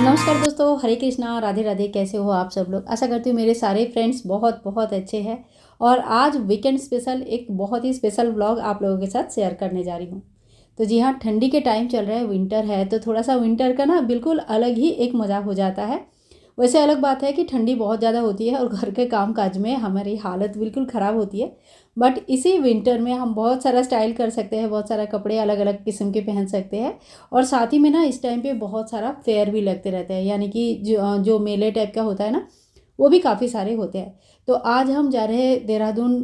नमस्कार दोस्तों, हरे कृष्णा, राधे राधे। कैसे हो आप सब लोग? आशा करती हूँ मेरे सारे फ्रेंड्स बहुत बहुत अच्छे हैं। और आज वीकेंड स्पेशल एक बहुत ही स्पेशल व्लॉग आप लोगों के साथ शेयर करने जा रही हूँ। तो जी हाँ, ठंडी के टाइम चल रहा है, विंटर है, तो थोड़ा सा विंटर का ना बिल्कुल अलग ही एक मज़ा हो जाता है। वैसे अलग बात है कि ठंडी बहुत ज़्यादा होती है और घर के काम काज में हमारी हालत बिल्कुल ख़राब होती है। बट इसी विंटर में हम बहुत सारा स्टाइल कर सकते हैं, बहुत सारा कपड़े अलग अलग किस्म के पहन सकते हैं। और साथ ही में ना इस टाइम पे बहुत सारा फेयर भी लगते रहते हैं, यानी कि जो मेले टाइप का होता है ना, वो भी काफ़ी सारे होते हैं। तो आज हम जा रहे हैं देहरादून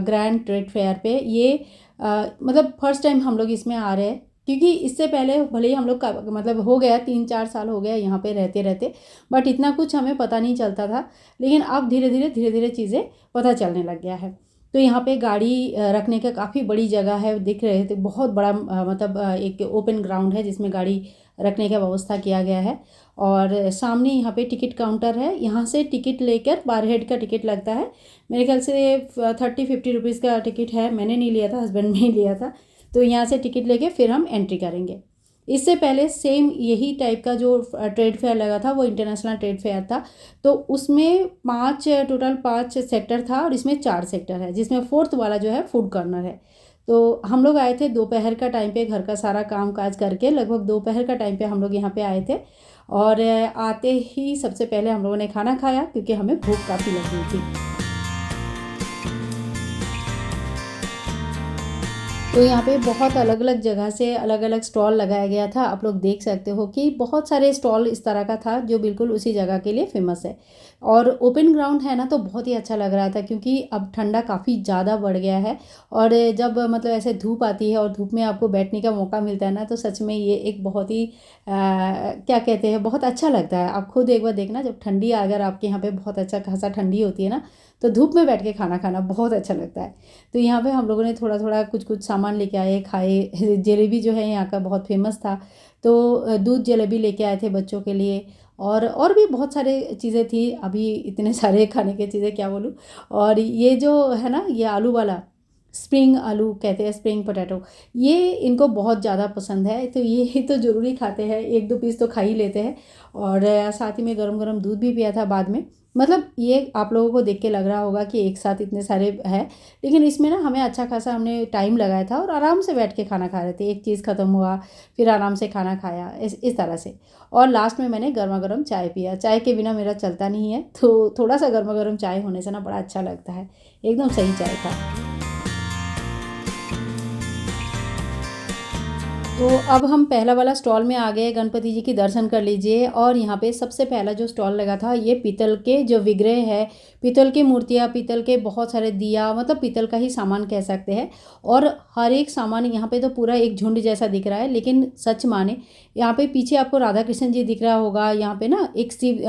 ग्रैंड ट्रेड फेयर पे। ये मतलब फर्स्ट टाइम हम लोग इसमें आ रहे हैं, क्योंकि इससे पहले भले ही हम लोग का मतलब हो गया 3-4 साल हो गया यहाँ पे रहते रहते, बट इतना कुछ हमें पता नहीं चलता था। लेकिन अब धीरे धीरे चीज़ें पता चलने लग गया है। तो यहाँ पे गाड़ी रखने का काफ़ी बड़ी जगह है, दिख रहे थे, बहुत बड़ा मतलब एक ओपन ग्राउंड है जिसमें गाड़ी रखने का व्यवस्था किया गया है। और सामने यहाँ पे टिकट काउंटर है, यहाँ से टिकट लेकर पर हेड का टिकट लगता है। मेरे ख्याल से 30-50 रुपीज़ का टिकट है। मैंने नहीं लिया था, हस्बैंड ने ही लिया था। तो यहाँ से टिकट लेके फिर हम एंट्री करेंगे। इससे पहले सेम यही टाइप का जो ट्रेड फेयर लगा था वो इंटरनेशनल ट्रेड फेयर था। तो उसमें टोटल 5 सेक्टर था और इसमें 4 सेक्टर है, जिसमें फोर्थ वाला जो है फूड कॉर्नर है। तो हम लोग आए थे दोपहर का टाइम पे, घर का सारा काम काज करके लगभग दोपहर का टाइम पे हम लोग यहाँ पे आए थे। और आते ही सबसे पहले हम लोगों ने खाना खाया, क्योंकि हमें भूख काफ़ी लग रही थी। तो यहाँ पे बहुत अलग अलग जगह से अलग अलग स्टॉल लगाया गया था। आप लोग देख सकते हो कि बहुत सारे स्टॉल इस तरह का था जो बिल्कुल उसी जगह के लिए फेमस है। और ओपन ग्राउंड है ना, तो बहुत ही अच्छा लग रहा था, क्योंकि अब ठंडा काफ़ी ज़्यादा बढ़ गया है। और जब मतलब ऐसे धूप आती है और धूप में आपको बैठने का मौका मिलता है ना, तो सच में ये एक बहुत ही क्या कहते हैं, बहुत अच्छा लगता है। आप खुद एक बार देखना, जब ठंडी अगर आपके यहाँ पे बहुत अच्छा खासा ठंडी होती है ना, तो धूप में बैठ के खाना खाना बहुत अच्छा लगता है। तो यहाँ पे हम लोगों ने थोड़ा थोड़ा कुछ कुछ सामान लेके आए, खाए। जलेबी जो है यहाँ का बहुत फेमस था, तो दूध जलेबी लेके आए थे बच्चों के लिए। और भी बहुत सारे चीज़ें थी, अभी इतने सारे खाने की चीज़ें क्या बोलूँ। और ये जो है ना, ये आलू वाला स्प्रिंग आलू कहते हैं, स्प्रिंग पोटैटो, ये इनको बहुत ज़्यादा पसंद है। तो ये तो ज़रूरी खाते हैं, 1-2 पीस तो खा ही लेते हैं। और साथ ही में गरम गरम दूध भी पिया था बाद में। मतलब ये आप लोगों को देख के लग रहा होगा कि एक साथ इतने सारे हैं, लेकिन इसमें ना हमें अच्छा खासा हमने टाइम लगाया था और आराम से बैठ के खाना खा रहे थे। एक चीज़ ख़त्म हुआ, फिर आराम से खाना खाया, इस तरह से। और लास्ट में मैंने गर्मा गर्म चाय पिया। चाय के बिना मेरा चलता नहीं है, तो थोड़ा सा गर्मा गर्म चाय होने से ना बड़ा अच्छा लगता है। एकदम सही चाय था। तो अब हम पहला वाला स्टॉल में आ गए, गणपति जी की दर्शन कर लीजिए। और यहाँ पे सबसे पहला जो स्टॉल लगा था, ये पीतल के जो विग्रह है, पीतल की मूर्तियाँ, पीतल के बहुत सारे दिया, मतलब पीतल का ही सामान कह सकते हैं। और हर एक सामान यहाँ पे तो पूरा एक झुंड जैसा दिख रहा है, लेकिन सच माने यहाँ पे पीछे आपको राधा कृष्ण जी दिख रहा होगा। यहाँ पे ना एक शिव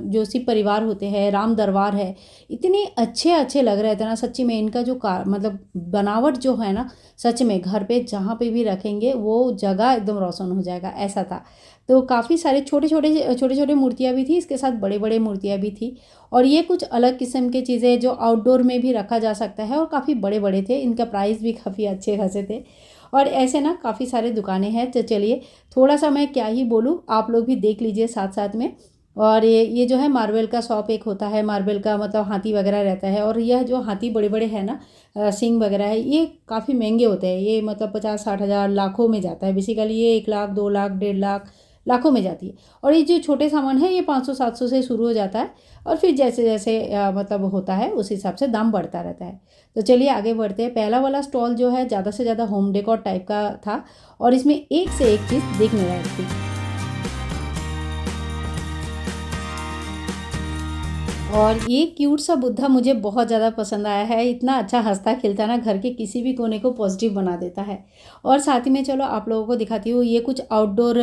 जो शिव परिवार होते हैं, राम दरबार है। इतने अच्छे अच्छे लग रहे थे ना, सच्ची में इनका जो मतलब बनावट जो है ना, सच में घर पे जहाँ पे भी रखेंगे वो जगह एकदम रोशन हो जाएगा, ऐसा था। तो काफ़ी सारे छोटे छोटे मूर्तियाँ भी थी, इसके साथ बड़े बड़े मूर्तियाँ भी थी। और ये कुछ अलग किस्म की चीज़ें जो आउटडोर में भी रखा जा सकता है, और काफ़ी बड़े बड़े थे, इनका प्राइस भी काफ़ी अच्छे खासे थे। और ऐसे ना काफ़ी सारे दुकानें हैं। तो चलिए, थोड़ा सा मैं क्या ही बोलूँ, आप लोग भी देख लीजिए साथ साथ में। और ये जो है मार्बल का शॉप एक होता है, मार्बल का मतलब हाथी वगैरह रहता है। और यह जो हाथी बड़े बड़े हैं ना, सींग वगैरह है, ये काफ़ी महंगे होते हैं। ये मतलब 50-60 हज़ार, लाखों में जाता है बेसिकली। ये 1 लाख, 2 लाख, 1.5 लाख, लाखों में जाती है। और ये जो छोटे सामान है, ये 500-700 से शुरू हो जाता है। और फिर जैसे जैसे मतलब होता है, उस हिसाब से दाम बढ़ता रहता है। तो चलिए आगे बढ़ते हैं। पहला वाला स्टॉल जो है ज़्यादा से ज़्यादा होम डेकोर टाइप का था, और इसमें एक से एक चीज़ देखने लायक थी। और ये क्यूट सा बुद्धा मुझे बहुत ज़्यादा पसंद आया है। इतना अच्छा हंसता खेलता ना, घर के किसी भी कोने को पॉजिटिव बना देता है। और साथ ही में चलो आप लोगों को दिखाती हूँ, ये कुछ आउटडोर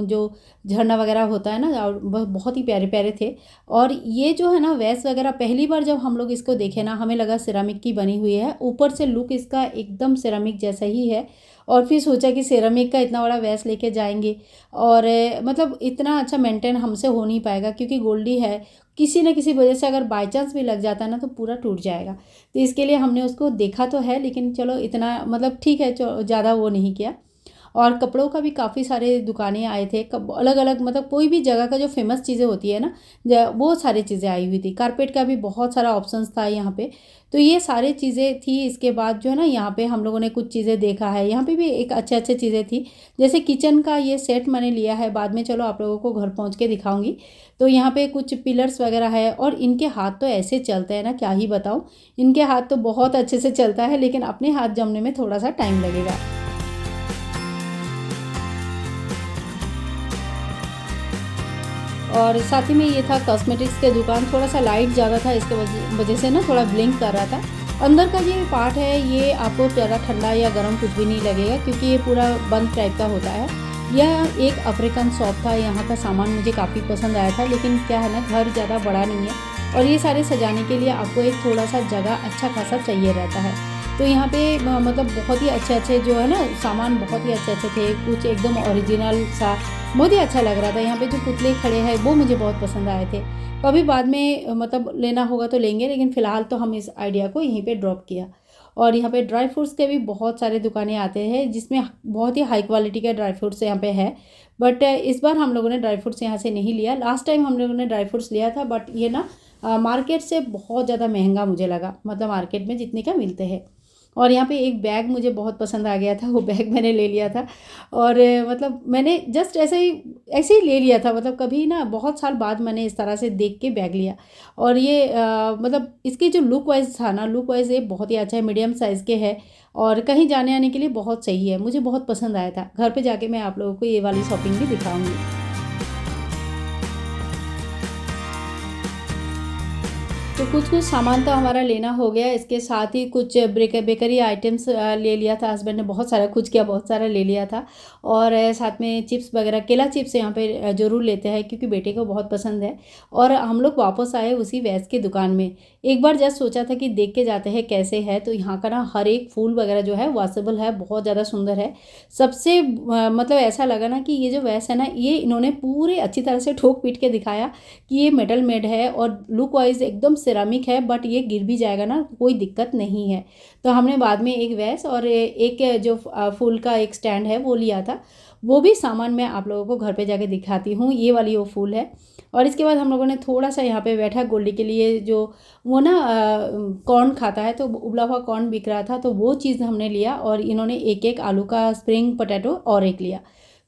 जो झरना वगैरह होता है ना, बहुत ही प्यारे प्यारे थे। और ये जो है ना वैस वगैरह, पहली बार जब हम लोग इसको देखे ना, हमें लगा सिरामिक की बनी हुई है। ऊपर से लुक इसका एकदम सिरामिक जैसा ही है। और फिर सोचा कि सिरामिक का इतना बड़ा वैस लेके जाएंगे, और मतलब इतना अच्छा मेंटेन हमसे हो नहीं पाएगा, क्योंकि गोल्डी है। किसी न किसी वजह से अगर बाई चांस भी लग जाता है ना, तो पूरा टूट जाएगा। तो इसके लिए हमने उसको देखा तो है, लेकिन चलो इतना मतलब ठीक है, ज़्यादा वो नहीं किया। और कपड़ों का भी काफ़ी सारे दुकानें आए थे, अलग अलग मतलब कोई भी जगह का जो फेमस चीज़ें होती है ना, वो सारी चीज़ें आई हुई थी। कारपेट का भी बहुत सारा ऑप्शंस था यहाँ पे। तो ये सारी चीज़ें थी। इसके बाद जो है ना, यहाँ पे हम लोगों ने कुछ चीज़ें देखा है। यहाँ पे भी एक अच्छे अच्छे चीज़ें थी, जैसे किचन का ये सेट मैंने लिया है, बाद में चलो आप लोगों को घर पहुँच के दिखाऊंगी। तो यहाँ पे कुछ पिलर्स वगैरह है, और इनके हाथ तो ऐसे चलते हैं ना, क्या ही बताऊँ। इनके हाथ तो बहुत अच्छे से चलता है, लेकिन अपने हाथ जमने में थोड़ा सा टाइम लगेगा। और साथ ही में ये था कॉस्मेटिक्स के दुकान, थोड़ा सा लाइट ज़्यादा था, इसके वजह से ना थोड़ा ब्लिंक कर रहा था। अंदर का ये पार्ट है, ये आपको ज़्यादा ठंडा या गर्म कुछ भी नहीं लगेगा, क्योंकि ये पूरा बंद टाइप का होता है। यह एक अफ्रीकन शॉप था। यहाँ का सामान मुझे काफ़ी पसंद आया था, लेकिन क्या है ना, घर ज़्यादा बड़ा नहीं है, और ये सारे सजाने के लिए आपको एक थोड़ा सा जगह अच्छा खासा चाहिए रहता है। तो यहाँ पे मतलब बहुत ही अच्छे अच्छे जो है ना सामान, बहुत ही अच्छे अच्छे थे, कुछ एकदम ओरिजिनल सा, बहुत ही अच्छा लग रहा था। यहाँ पे जो पुतले खड़े हैं वो मुझे बहुत पसंद आए थे। कभी बाद में मतलब लेना होगा तो लेंगे, लेकिन फ़िलहाल तो हम इस आइडिया को यहीं पे ड्रॉप किया। और यहाँ पे ड्राई फ्रूट्स के भी बहुत सारे दुकानें आते हैं, जिसमें बहुत ही हाई क्वालिटी के ड्राई फ्रूट्स यहाँ पे है। बट इस बार हम लोगों ने ड्राई फ्रूट्स यहाँ से नहीं लिया। लास्ट टाइम हम लोगों ने ड्राई फ्रूट्स लिया था, बट ये ना मार्केट से बहुत ज़्यादा महंगा मुझे लगा, मतलब मार्केट में जितने का मिलते हैं। और यहाँ पे एक बैग मुझे बहुत पसंद आ गया था, वो बैग मैंने ले लिया था। और मतलब मैंने जस्ट ऐसे ही ले लिया था, मतलब कभी ना बहुत साल बाद मैंने इस तरह से देख के बैग लिया। और ये मतलब इसकी जो लुक वाइज था ना, लुक वाइज ये बहुत ही अच्छा है, मीडियम साइज़ के है, और कहीं जाने आने के लिए बहुत सही है, मुझे बहुत पसंद आया था। घर पे जाके मैं आप लोगों को ये वाली शॉपिंग भी दिखाऊंगी। तो कुछ कुछ सामान तो हमारा लेना हो गया। इसके साथ ही कुछ बेकरी आइटम्स ले लिया था। हस्बैंड ने बहुत सारा कुछ किया, बहुत सारा ले लिया था। और साथ में चिप्स वगैरह, केला चिप्स यहाँ पे ज़रूर लेते हैं, क्योंकि बेटे को बहुत पसंद है। और हम लोग वापस आए उसी वैस की दुकान में। एक बार जस्ट सोचा था कि देख के जाते हैं कैसे है। तो यहाँ का ना हर एक फूल वगैरह जो है वॉशेबल है, बहुत ज़्यादा सुंदर है। सबसे मतलब ऐसा लगा ना कि ये जो वैस है ना, ये इन्होंने पूरे अच्छी तरह से ठोक पीट के दिखाया कि ये मेटल मेड है, और लुक वाइज एकदम सिरामिक है, बट ये गिर भी जाएगा ना, कोई दिक्कत नहीं है। तो हमने बाद में एक वैस और एक जो फूल का एक स्टैंड है वो लिया था। वो भी सामान मैं आप लोगों को घर पे जाके दिखाती हूँ। ये वाली वो फूल है। और इसके बाद हम लोगों ने थोड़ा सा यहाँ पे बैठा, गोल्डी के लिए जो वो ना कॉर्न खाता है, तो उबला हुआ कॉर्न बिक रहा था, तो वो चीज़ हमने लिया। और इन्होंने एक एक आलू का स्प्रिंग पोटैटो और एक लिया।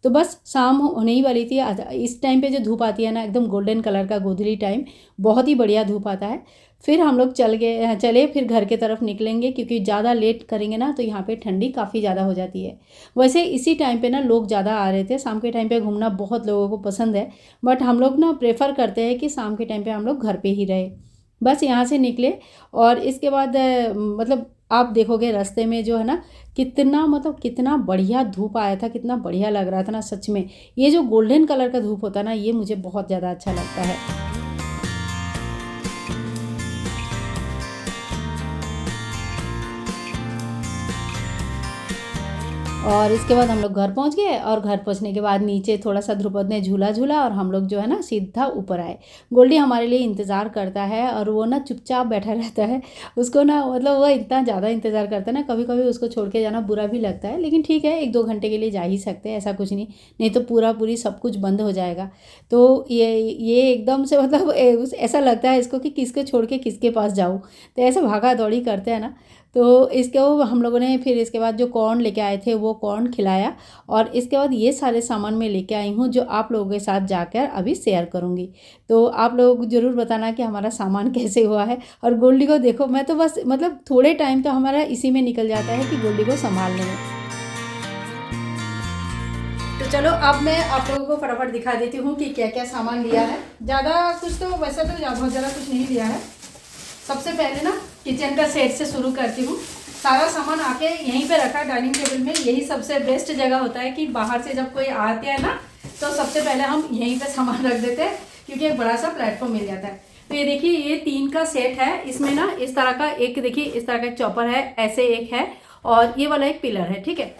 तो बस शाम होने ही वाली थी। इस टाइम पे जो धूप आती है ना, एकदम गोल्डन कलर का गोधूली टाइम, बहुत ही बढ़िया धूप आता है। फिर हम लोग चले फिर घर के तरफ निकलेंगे, क्योंकि ज़्यादा लेट करेंगे ना तो यहाँ पे ठंडी काफ़ी ज़्यादा हो जाती है। वैसे इसी टाइम पे ना लोग ज़्यादा आ रहे थे। शाम के टाइम पे घूमना बहुत लोगों को पसंद है, बट हम लोग ना प्रेफर करते हैं कि शाम के टाइम पे हम लोग घर पे ही रहे। बस यहाँ से निकले, और इसके बाद मतलब आप देखोगे रास्ते में जो है ना, कितना मतलब कितना बढ़िया धूप आया था, कितना बढ़िया लग रहा था ना सच में। ये जो गोल्डन कलर का धूप होता है ना, ये मुझे बहुत ज़्यादा अच्छा लगता है। और इसके बाद हम लोग घर पहुंच गए, और घर पहुंचने के बाद नीचे थोड़ा सा ध्रुपद ने झूला झूला, और हम लोग जो है ना सीधा ऊपर आए। गोल्डी हमारे लिए इंतज़ार करता है, और वो ना चुपचाप बैठा रहता है। उसको ना मतलब वो इतना ज़्यादा इंतज़ार करता है ना, कभी कभी उसको छोड़ के जाना बुरा भी लगता है, लेकिन ठीक है, 1-2 घंटे के लिए जा ही सकते हैं, ऐसा कुछ नहीं। नहीं तो पूरा पूरी सब कुछ बंद हो जाएगा। तो ये एकदम से मतलब ऐसा लगता है इसको कि किसको छोड़ के किसके पास जाऊँ। तो ऐसे भागा दौड़ी करते हैं ना। तो इसको हम लोगों ने फिर इसके बाद जो कॉर्न लेके आए थे वो कॉर्न खिलाया। और इसके बाद ये सारे सामान मैं लेके आई हूँ, जो आप लोगों के साथ जाकर अभी शेयर करूँगी। तो आप लोग ज़रूर बताना कि हमारा सामान कैसे हुआ है। और गोल्डी को देखो, मैं तो बस मतलब थोड़े टाइम तो हमारा इसी में निकल जाता है कि गोल्डी को संभालने में। तो चलो अब मैं आप लोगों को फटाफट दिखा देती हूँ कि क्या क्या सामान लिया है। ज़्यादा कुछ तो वैसे तो बहुत ज़्यादा कुछ नहीं लिया है। सबसे पहले ना किचन का सेट से शुरू करती हूँ। सारा सामान आके यहीं पे रखा डाइनिंग टेबल में। यही सबसे बेस्ट जगह होता है कि बाहर से जब कोई आते हैं ना, तो सबसे पहले हम यहीं पे सामान रख देते हैं, क्योंकि एक बड़ा सा प्लेटफॉर्म मिल जाता है। तो ये देखिए, ये 3 का सेट है। इसमें ना इस तरह का एक देखिए, इस तरह का एक चॉपर है, ऐसे एक है, और ये वाला एक पिलर है। ठीक है,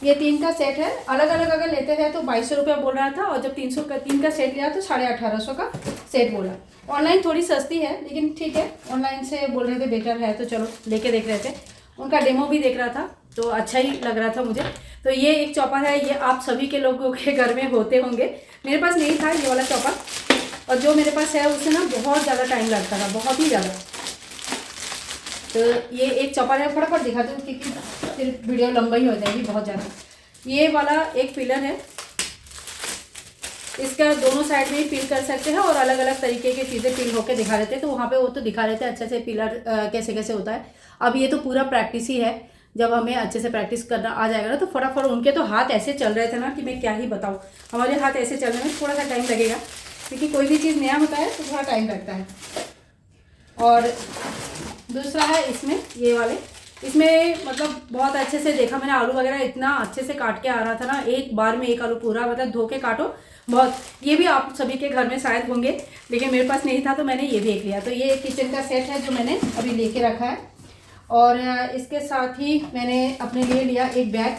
ये 3 का सेट है। अलग अलग अगर लेते हैं तो 2200 रुपया बोल रहा था, और जब 3 का सेट लिया तो 1850 का सेट बोला। ऑनलाइन थोड़ी सस्ती है, लेकिन ठीक है, ऑनलाइन से बोल रहे थे बेटर है, तो चलो लेके देख रहे थे। उनका डेमो भी देख रहा था। तो अच्छा ही लग रहा था मुझे। तो ये एक चॉपर है, ये आप सभी के लोगों के घर में होते होंगे। मेरे पास नहीं था ये वाला चॉपर, और जो मेरे पास है उससे ना बहुत ज़्यादा टाइम लगता था, बहुत ही ज़्यादा। तो ये एक चॉपर है, फटाफट दिखाती हूँ क्योंकि फिर वीडियो लंबा ही हो जाएगी बहुत ज़्यादा। ये वाला एक पिलर है, इसका दोनों साइड में ही पिल कर सकते हैं और अलग अलग तरीके की चीज़ें पिल होकर दिखा देते हैं। तो वहाँ पे वो तो दिखा देते हैं अच्छे से पिलर कैसे कैसे होता है। अब ये तो पूरा प्रैक्टिस ही है, जब हमें अच्छे से प्रैक्टिस करना आ जाएगा ना तो फटाफट। उनके तो हाथ ऐसे चल रहे थे ना कि मैं क्या ही बताऊँ, हमारे हाथ ऐसे चलने में थोड़ा सा टाइम लगेगा क्योंकि कोई भी चीज़ नया होता है तो थोड़ा टाइम लगता है। और दूसरा है इसमें ये वाले, इसमें मतलब बहुत अच्छे से देखा मैंने, आलू वगैरह इतना अच्छे से काट के आ रहा था ना, एक बार में एक आलू पूरा, मतलब धो के काटो बहुत। ये भी आप सभी के घर में शायद होंगे, लेकिन मेरे पास नहीं था तो मैंने ये भी एक लिया। तो ये किचन का सेट है जो मैंने अभी लेके रखा है। और इसके साथ ही मैंने अपने लिए लिया एक बैग।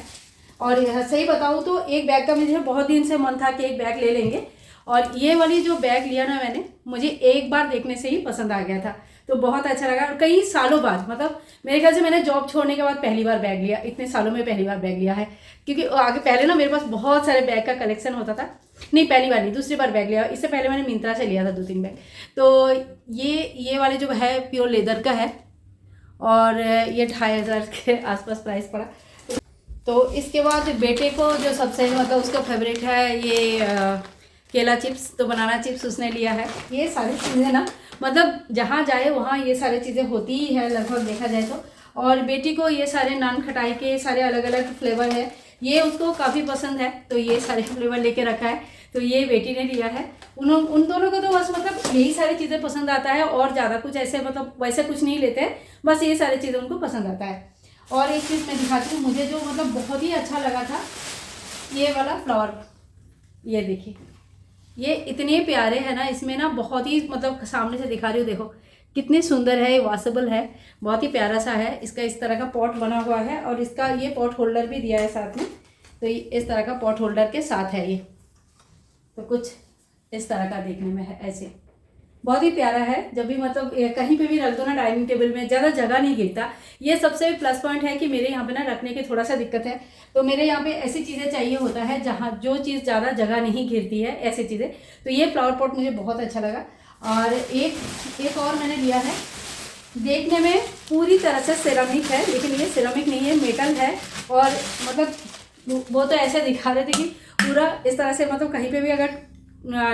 और सही बताऊँ तो एक बैग का मुझे बहुत दिन से मन था कि एक बैग ले लेंगे, और ये वाली जो बैग लिया ना मैंने, मुझे एक बार देखने से ही पसंद आ गया था, तो बहुत अच्छा लगा। और कई सालों बाद, मतलब मेरे ख्याल से मैंने जॉब छोड़ने के बाद पहली बार बैग लिया, इतने सालों में पहली बार बैग लिया है। क्योंकि आगे पहले ना मेरे पास बहुत सारे बैग का कलेक्शन होता था, नहीं पहली बार नहीं दूसरी बार बैग लिया, इससे पहले मैंने मिंत्रा से लिया था 2-3 बैग। तो ये वाले जो है प्योर लेदर का है, और ये 2500 के आसपास प्राइस पड़ा। तो इसके बाद बेटे को जो सबसे मतलब उसका फेवरेट है ये केला चिप्स, तो बनाना चिप्स उसने लिया है। ये सारी चीज़ें ना मतलब जहाँ जाए वहाँ ये सारी चीज़ें होती ही है लगभग देखा जाए तो। और बेटी को ये सारे नान खटाई के सारे अलग अलग फ्लेवर है, ये उसको काफ़ी पसंद है, तो ये सारे फ्लेवर लेके रखा है। तो ये बेटी ने लिया है। उन दोनों को तो बस मतलब यही सारी चीज़ें पसंद आता है, और ज़्यादा कुछ ऐसे मतलब वैसे कुछ नहीं लेते हैं, बस ये सारी चीज़ें उनको पसंद आता है। और एक चीज़ मैं दिखाती हूँ, मुझे जो मतलब बहुत ही अच्छा लगा था ये वाला फ्लावर, ये देखिए ये इतने प्यारे हैं ना, इसमें ना बहुत ही मतलब सामने से दिखा रही हूँ, देखो कितनी सुंदर है, ये वॉशेबल है, बहुत ही प्यारा सा है। इसका इस तरह का पॉट बना हुआ है, और इसका ये पॉट होल्डर भी दिया है साथ में। तो इस तरह का पॉट होल्डर के साथ है ये, तो कुछ इस तरह का देखने में है, ऐसे बहुत ही प्यारा है। जब भी मतलब कहीं पे भी रख दो ना डाइनिंग टेबल में, ज़्यादा जगह नहीं गिरता। ये सबसे प्लस पॉइंट है कि मेरे यहाँ पे ना रखने की थोड़ा सा दिक्कत है, तो मेरे यहाँ पे ऐसी चीज़ें चाहिए होता है जहाँ जो चीज़ ज़्यादा जगह नहीं घिरती है, ऐसी चीज़ें। तो ये फ्लावर पॉट मुझे बहुत अच्छा लगा। और एक और मैंने लिया है, देखने में पूरी तरह से सिरेमिक है, लेकिन ये सिरेमिक नहीं है, मेटल है। और मतलब वो तो ऐसे दिखा रहे थे कि पूरा इस तरह से मतलब कहीं पे भी अगर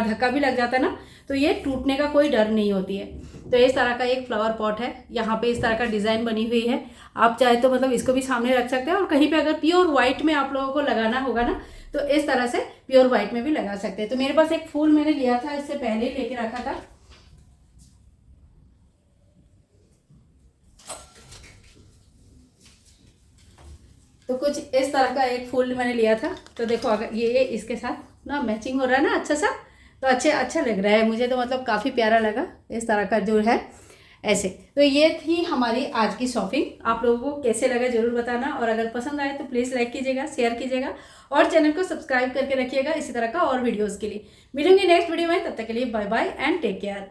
धक्का भी लग जाता है ना तो ये टूटने का कोई डर नहीं होती है। तो इस तरह का एक फ्लावर पॉट है, यहाँ पे इस तरह का डिज़ाइन बनी हुई है। आप चाहे तो मतलब इसको भी सामने रख सकते हैं, और कहीं पे अगर प्योर वाइट में आप लोगों को लगाना होगा ना तो इस तरह से प्योर वाइट में भी लगा सकते हैं। तो मेरे पास एक फूल मैंने लिया था, इससे पहले ही लेके रखा था। तो कुछ इस तरह का एक फूल मैंने लिया था। तो देखो अगर ये इसके साथ ना मैचिंग हो रहा है ना अच्छा सा, तो अच्छा लग रहा है मुझे, तो मतलब काफ़ी प्यारा लगा इस तरह का जो है ऐसे। तो ये थी हमारी आज की शॉपिंग। आप लोगों को कैसे लगा ज़रूर बताना, और अगर पसंद आए तो प्लीज़ लाइक कीजिएगा, शेयर कीजिएगा, और चैनल को सब्सक्राइब करके रखिएगा इसी तरह का और वीडियोज़ के लिए। मिलूंगी नेक्स्ट वीडियो में, तब तक के लिए bye bye and take care.